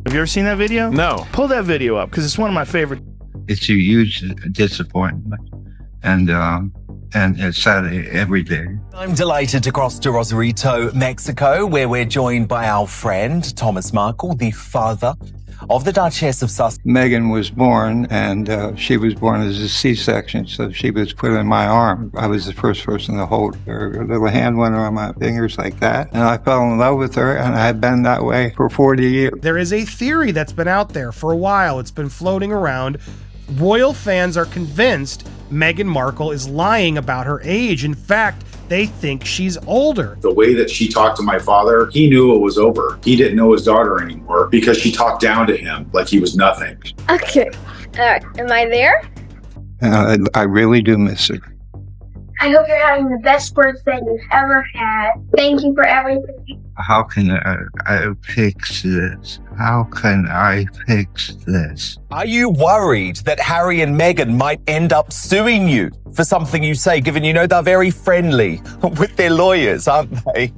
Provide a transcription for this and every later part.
Have you ever seen that video? No. Pull that video up, because it's one of my favorite. It's a huge disappointment, and it's sad every day. I'm delighted to cross to Rosarito, Mexico, where we're joined by our friend, Thomas Markle, the father of the Duchess of Sussex. Meghan was born, and she was born as a C-section, so she was put in my arm. I was the first person to hold her. Her little hand went around my fingers like that, and I fell in love with her, and I've been that way for 40 years. There is a theory that's been out there for a while. It's been floating around. Royal fans are convinced Meghan Markle is lying about her age. In fact, they think she's older. The way that she talked to my father, he knew it was over. He didn't know his daughter anymore because she talked down to him like he was nothing. Okay. Am I there? I really do miss her. I hope you're having the best birthday you've ever had. Thank you for everything. How can I fix this? How can I fix this? Are you worried that Harry and Meghan might end up suing you for something you say, given you know they're very friendly with their lawyers, aren't they?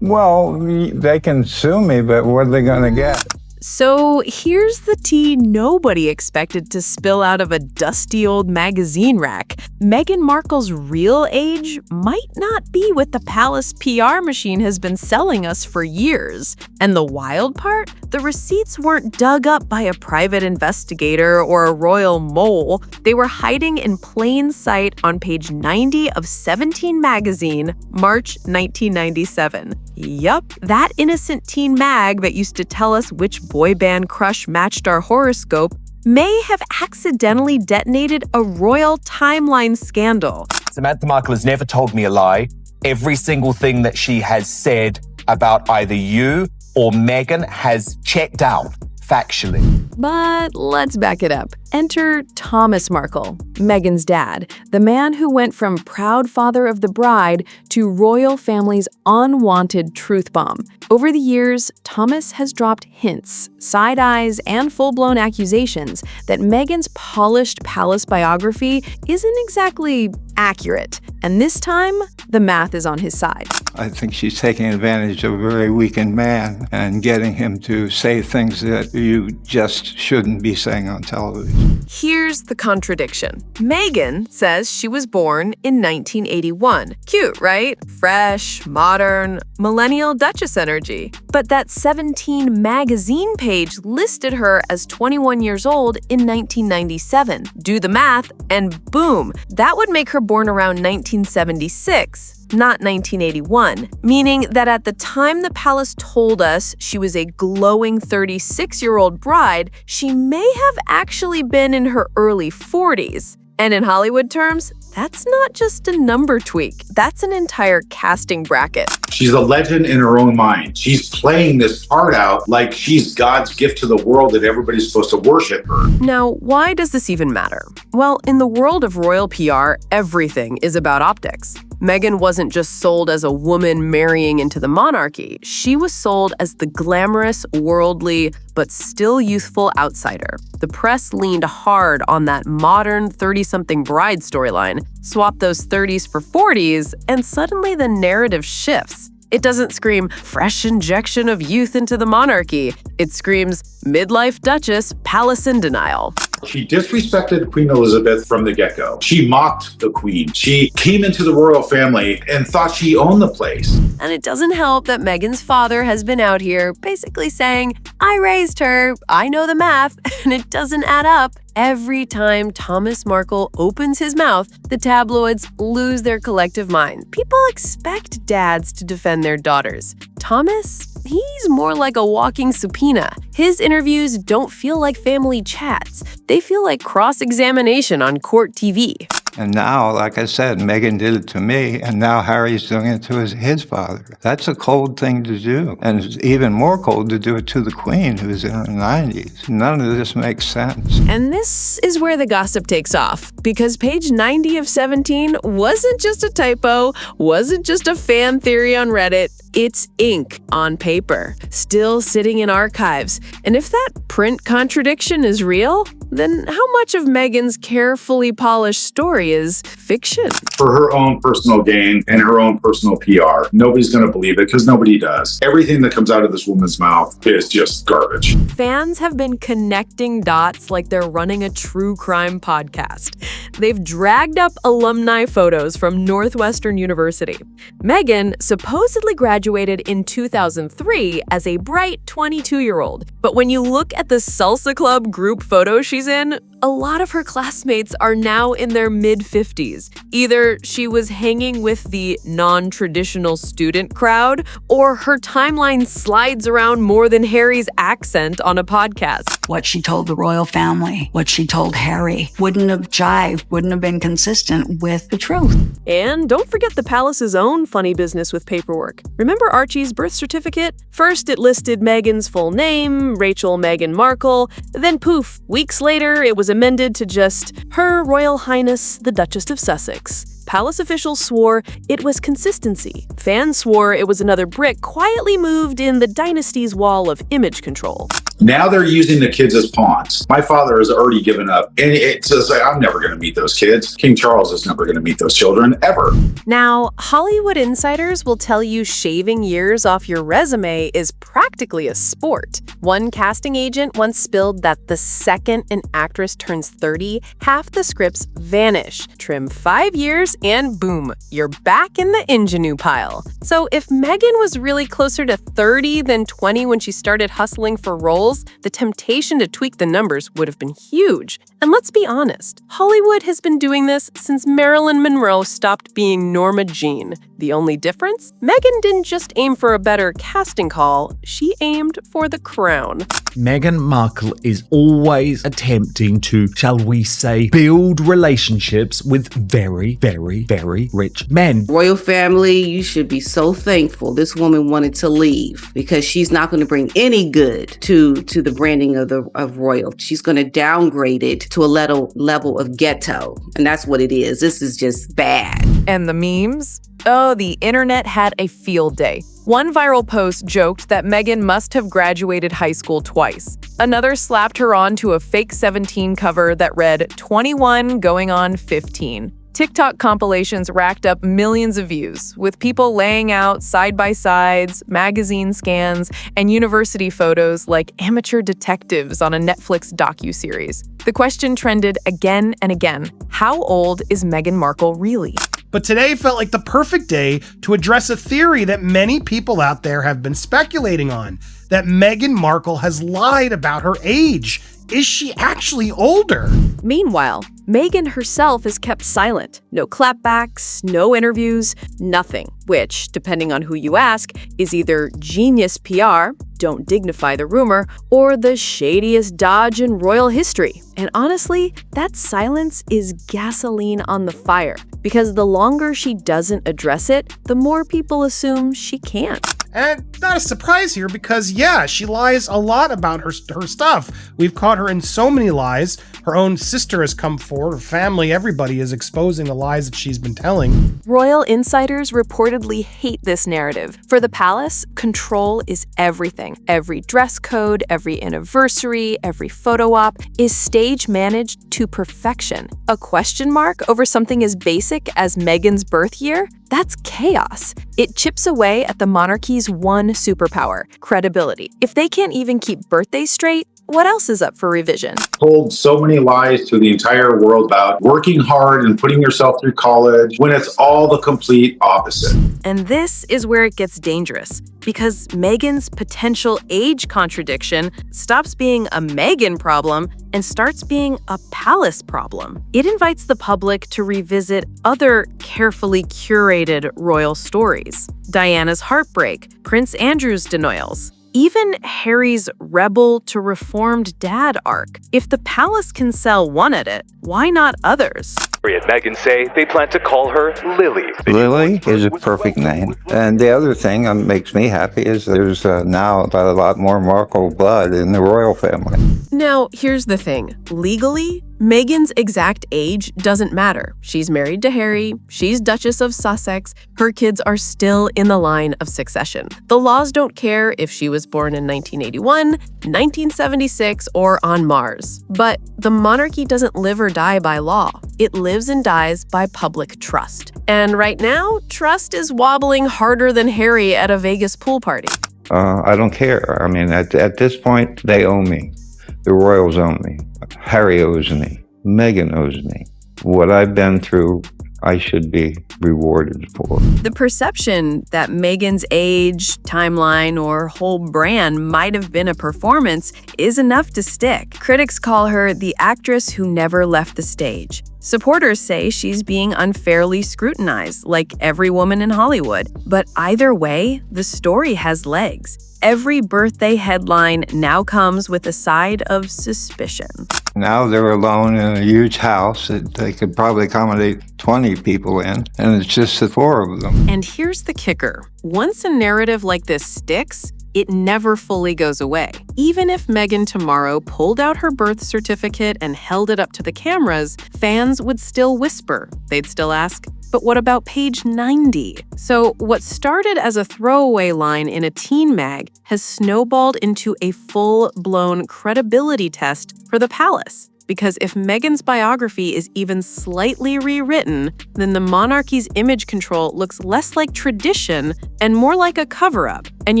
Well, they can sue me, but what are they going to get? So here's the tea nobody expected to spill out of a dusty old magazine rack. Meghan Markle's real age might not be what the palace PR machine has been selling us for years. And the wild part? The receipts weren't dug up by a private investigator or a royal mole. They were hiding in plain sight on page 90 of 17 magazine, March 1997. Yup, that innocent teen mag that used to tell us which boy band crush matched our horoscope may have accidentally detonated a royal timeline scandal. Samantha Markle has never told me a lie. Every single thing that she has said about either you or Meghan has checked out factually. But let's back it up. Enter Thomas Markle, Meghan's dad, the man who went from proud father of the bride to royal family's unwanted truth bomb. Over the years, Thomas has dropped hints, side eyes, and full-blown accusations that Meghan's polished palace biography isn't exactly accurate. And this time, the math is on his side. I think she's taking advantage of a very weakened man and getting him to say things that you just shouldn't be saying on television. Here's the contradiction. Meghan says she was born in 1981. Cute, right? Fresh, modern, millennial Duchess energy. But that 17 magazine page listed her as 21 years old in 1997. Do the math, and boom, that would make her born around 1976. Not 1981, meaning that at the time the palace told us she was a glowing 36-year-old bride, she may have actually been in her early 40s. And in Hollywood terms, that's not just a number tweak. That's an entire casting bracket. She's a legend in her own mind. She's playing this part out like she's God's gift to the world that everybody's supposed to worship her. Now, why does this even matter? Well, in the world of royal PR, everything is about optics. Meghan wasn't just sold as a woman marrying into the monarchy. She was sold as the glamorous, worldly, but still youthful outsider. The press leaned hard on that modern 30-something bride storyline. Swap those 30s for 40s, and suddenly the narrative shifts. It doesn't scream fresh injection of youth into the monarchy. It screams midlife duchess, palace in denial. She disrespected Queen Elizabeth from the get-go. She mocked the Queen. She came into the royal family and thought she owned the place. And it doesn't help that Meghan's father has been out here basically saying, I raised her, I know the math, and it doesn't add up. Every time Thomas Markle opens his mouth, the tabloids lose their collective mind. People expect dads to defend their daughters. Thomas? He's more like a walking subpoena. His interviews don't feel like family chats. They feel like cross-examination on court TV. And now, like I said, Meghan did it to me, and now Harry's doing it to his father. That's a cold thing to do. And it's even more cold to do it to the Queen, who's in her 90s. None of this makes sense. And this is where the gossip takes off, because page 90 of 17 wasn't just a typo, wasn't just a fan theory on Reddit. It's ink on paper, still sitting in archives. And if that print contradiction is real, then how much of Meghan's carefully polished story is fiction? For her own personal gain and her own personal PR. Nobody's going to believe it because nobody does. Everything that comes out of this woman's mouth is just garbage. Fans have been connecting dots like they're running a true crime podcast. They've dragged up alumni photos from Northwestern University. Meghan supposedly graduated in 2003 as a bright 22-year-old. But when you look at the salsa club group photo she's in, a lot of her classmates are now in their mid-50s. Either she was hanging with the non-traditional student crowd, or her timeline slides around more than Harry's accent on a podcast. What she told the royal family, what she told Harry, wouldn't have jived, wouldn't have been consistent with the truth. And don't forget the palace's own funny business with paperwork. Remember Archie's birth certificate? First it listed Meghan's full name, Rachel Meghan Markle, then poof, weeks later it was amended to just Her Royal Highness the Duchess of Sussex. Palace officials swore it was consistency. Fans swore it was another brick quietly moved in the dynasty's wall of image control. Now they're using the kids as pawns. My father has already given up. And it says, I'm never going to meet those kids. King Charles is never going to meet those children, ever. Now, Hollywood insiders will tell you shaving years off your resume is practically a sport. One casting agent once spilled that the second an actress turns 30, half the scripts vanish. Trim 5 years and boom, you're back in the ingenue pile. So if Meghan was really closer to 30 than 20 when she started hustling for roles, the temptation to tweak the numbers would have been huge. And let's be honest, Hollywood has been doing this since Marilyn Monroe stopped being Norma Jean. The only difference? Meghan didn't just aim for a better casting call, she aimed for the crown. Meghan Markle is always attempting to, shall we say, build relationships with very, very, very rich men. Royal family, you should be so thankful this woman wanted to leave because she's not going to bring any good to the branding of royal. She's going to downgrade it to a level of ghetto. And that's what it is. This is just bad. And the memes? Oh, the internet had a field day. One viral post joked that Meghan must have graduated high school twice. Another slapped her onto a fake 17 cover that read 21 going on 15. TikTok compilations racked up millions of views, with people laying out side-by-sides, magazine scans, and university photos like amateur detectives on a Netflix docuseries. The question trended again and again: how old is Meghan Markle really? But today felt like the perfect day to address a theory that many people out there have been speculating on, that Meghan Markle has lied about her age. Is she actually older? Meanwhile, Meghan herself has kept silent. No clapbacks, no interviews, nothing. Which, depending on who you ask, is either genius PR, don't dignify the rumor, or the shadiest dodge in royal history. And honestly, that silence is gasoline on the fire. Because the longer she doesn't address it, the more people assume she can't. And not a surprise here because, yeah, she lies a lot about her stuff. We've caught her in so many lies. Her own sister has come forward, her family, everybody is exposing the lies that she's been telling. Royal insiders reportedly hate this narrative. For the palace, control is everything. Every dress code, every anniversary, every photo op is stage managed to perfection. A question mark over something as basic as Meghan's birth year? That's chaos. It chips away at the monarchy's one superpower, credibility. If they can't even keep birthdays straight, what else is up for revision? Told so many lies to the entire world about working hard and putting yourself through college when it's all the complete opposite. And this is where it gets dangerous, because Meghan's potential age contradiction stops being a Meghan problem and starts being a palace problem. It invites the public to revisit other carefully curated royal stories. Diana's heartbreak, Prince Andrew's denials, even Harry's rebel to reformed dad arc. If the palace can sell one edit, why not others? Harry and Meghan say they plan to call her Lily. Lily is a perfect name. And the other thing that makes me happy is there's now a lot more Markle blood in the royal family. Now, here's the thing. Legally, Meghan's exact age doesn't matter. She's married to Harry, she's Duchess of Sussex, her kids are still in the line of succession. The laws don't care if she was born in 1981, 1976, or on Mars. But the monarchy doesn't live or die by law. It lives and dies by public trust. And right now, trust is wobbling harder than Harry at a Vegas pool party. I don't care. I mean, at this point, they owe me. The royals owe me. Harry owes me. Meghan owes me. What I've been through, I should be rewarded for. The perception that Meghan's age, timeline, or whole brand might have been a performance is enough to stick. Critics call her the actress who never left the stage. Supporters say she's being unfairly scrutinized, like every woman in Hollywood. But either way, the story has legs. Every birthday headline now comes with a side of suspicion. Now they're alone in a huge house that they could probably accommodate 20 people in, and it's just the four of them. And here's the kicker. Once a narrative like this sticks, it never fully goes away. Even if Meghan tomorrow pulled out her birth certificate and held it up to the cameras, fans would still whisper. They'd still ask, but what about page 90? So what started as a throwaway line in a teen mag has snowballed into a full-blown credibility test for the palace. Because if Meghan's biography is even slightly rewritten, then the monarchy's image control looks less like tradition and more like a cover-up. And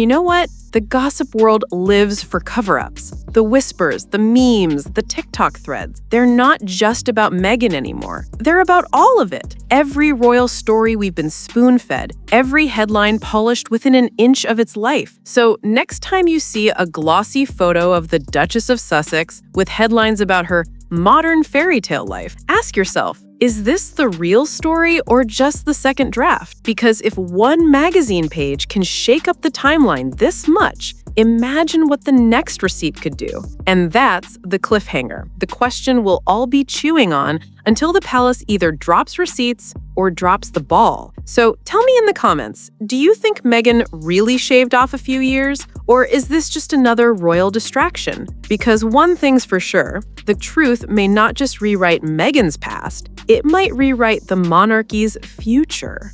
you know what? The gossip world lives for cover-ups. The whispers, the memes, the TikTok threads. They're not just about Meghan anymore. They're about all of it. Every royal story we've been spoon-fed. Every headline polished within an inch of its life. So next time you see a glossy photo of the Duchess of Sussex with headlines about her modern fairy tale life, ask yourself, is this the real story or just the second draft? Because if one magazine page can shake up the timeline this much, imagine what the next receipt could do. And that's the cliffhanger, the question we'll all be chewing on until the palace either drops receipts or drops the ball. So tell me in the comments, do you think Meghan really shaved off a few years? Or is this just another royal distraction? Because one thing's for sure, the truth may not just rewrite Meghan's past, it might rewrite the monarchy's future.